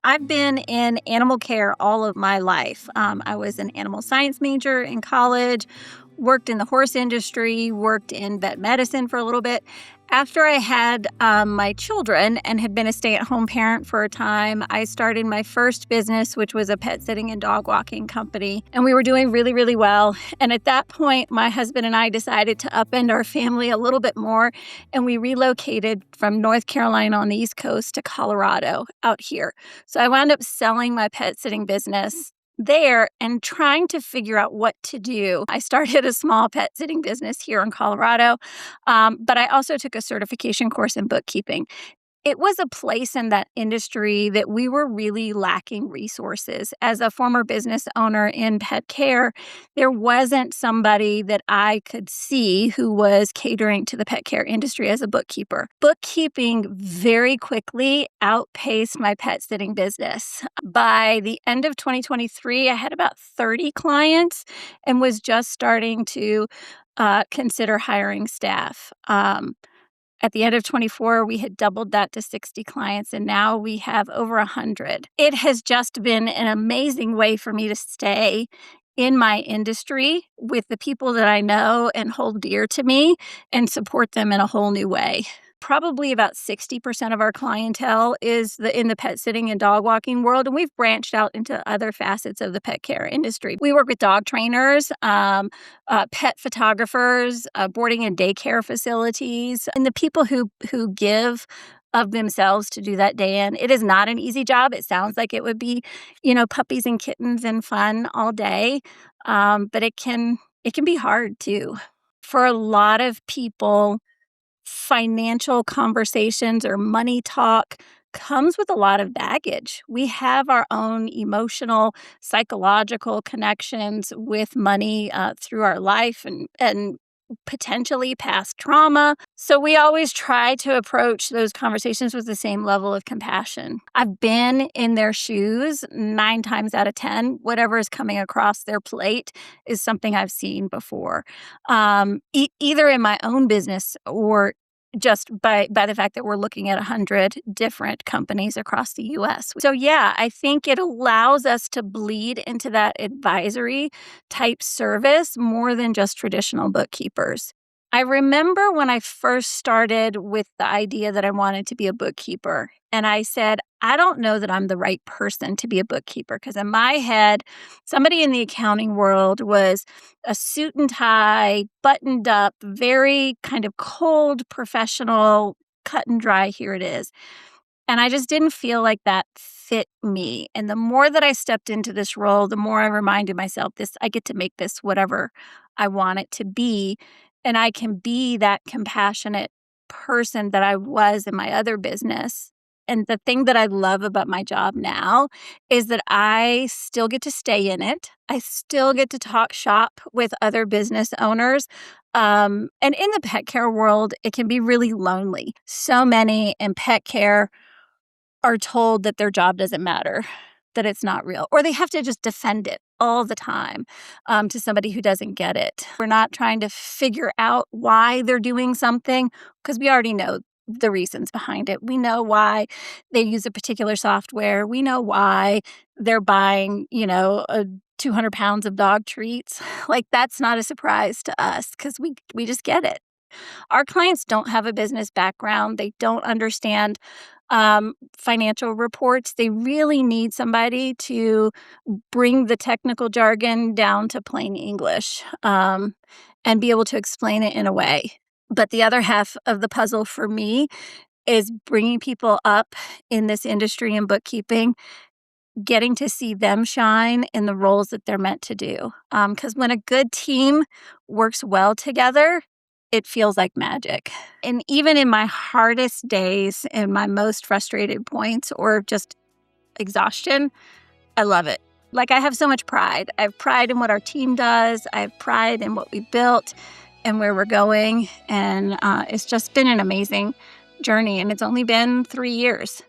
I've been in animal care all of my life. I was an animal science major in college, worked in the horse industry, worked in vet medicine for a little bit. After I had my children and had been a stay-at-home parent for a time, I started my first business, which was a pet sitting and dog walking company. And we were doing really, really well. And at that point, my husband and I decided to upend our family a little bit more. And we relocated from North Carolina on the East Coast to Colorado out here. So I wound up selling my pet sitting business there and trying to figure out what to do. I started a small pet sitting business here in Colorado, but I also took a certification course in bookkeeping. It was a place in that industry that we were really lacking resources. As a former business owner in pet care, there wasn't somebody that I could see who was catering to the pet care industry as a bookkeeper. Bookkeeping very quickly outpaced my pet sitting business. By the end of 2023, I had about 30 clients and was just starting to consider hiring staff. At the end of 24, we had doubled that to 60 clients, and now we have over 100. It has just been an amazing way for me to stay in my industry with the people that I know and hold dear to me and support them in a whole new way. Probably about 60% of our clientele is in the pet sitting and dog walking world, and we've branched out into other facets of the pet care industry. We work with dog trainers, pet photographers, boarding and daycare facilities, and the people who give of themselves to do that day in. It is not an easy job. It sounds like it would be, puppies and kittens and fun all day, but it can be hard too. For a lot of people, financial conversations or money talk comes with a lot of baggage. We have our own emotional, psychological connections with money through our life and potentially past trauma. So we always try to approach those conversations with the same level of compassion. I've been in their shoes 9 times out of 10. Whatever is coming across their plate is something I've seen before, either in my own business or just by the fact that we're looking at 100 different companies across the U.S. So yeah, I think it allows us to bleed into that advisory type service more than just traditional bookkeepers. I remember when I first started with the idea that I wanted to be a bookkeeper, and I said, I don't know that I'm the right person to be a bookkeeper, because in my head, somebody in the accounting world was a suit and tie, buttoned up, very kind of cold, professional, cut and dry, here it is. And I just didn't feel like that fit me. And the more that I stepped into this role, the more I reminded myself, I get to make this whatever I want it to be. And I can be that compassionate person that I was in my other business. And the thing that I love about my job now is that I still get to stay in it. I still get to talk shop with other business owners. And in the pet care world, it can be really lonely. So many in pet care are told that their job doesn't matter, that it's not real, or they have to just defend it all the time to somebody who doesn't get it. We're not trying to figure out why they're doing something, because we already know the reasons behind it. We know why they use a particular software. We know why they're buying, 200 pounds of dog treats. Like, that's not a surprise to us, because we just get it. Our clients don't have a business background. They don't understand financial reports. They really need somebody to bring the technical jargon down to plain English and be able to explain it in a way. But the other half of the puzzle for me is bringing people up in this industry in bookkeeping, getting to see them shine in the roles that they're meant to do. Because when a good team works well together, it feels like magic. And even in my hardest days and my most frustrated points or just exhaustion, I love it. Like, I have so much pride. I have pride in what our team does. I have pride in what we built and where we're going. And it's just been an amazing journey. And it's only been 3 years.